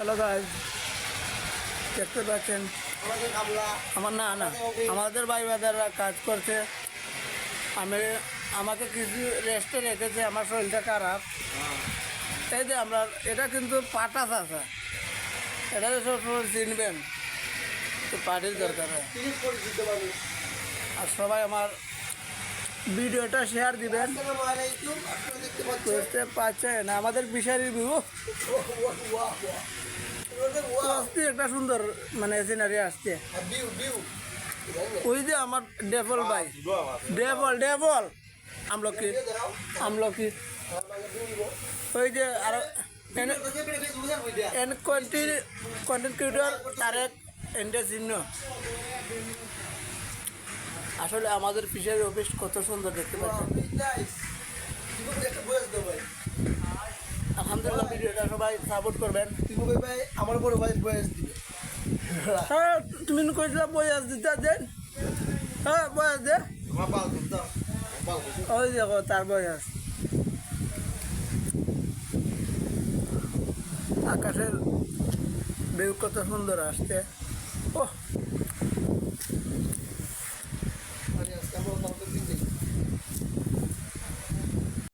Hello guys, দেখতে পাচ্ছেন আমার না না আমাদের ভাই বাদাররা কাজ করছে। আমাকে কিছু রেস্টে রেখেছে, আমার শরীরটা খারাপ। এই যে আমরা এটা কিন্তু পাটা চাষা, এটা সবসময় চিনবেন তো পাটির দরকার হয়। আর সবাই আমার ভিডিওটা শেয়ার দিবেন। বুঝতে পারছেন আমাদের বিশাল রিভিউ একটা সুন্দর মানে সিনারি আসছে। ওই যে আমার ডেভল ভাই, ডেভল আমলকি ওই যে আর কন্টেন্ট ক্রিয়েটর তারেক এন্ডে চিহ্ন। আসলে আমাদের ফিশারি অফিস কত সুন্দর দেখতে পাচ্ছেন। আলহামদুলিল্লাহ, ভিডিওটা সবাই সাপোর্ট করবেন। আমার বড় ভাই বয়স দিবে। হ্যাঁ, তুমি কইছিলা বয়স দিতে দেন। হ্যাঁ, বয়স দে। ওই দেখো তার বয়স। আকাশের ভিউ কত সুন্দর আসছে। ওহ,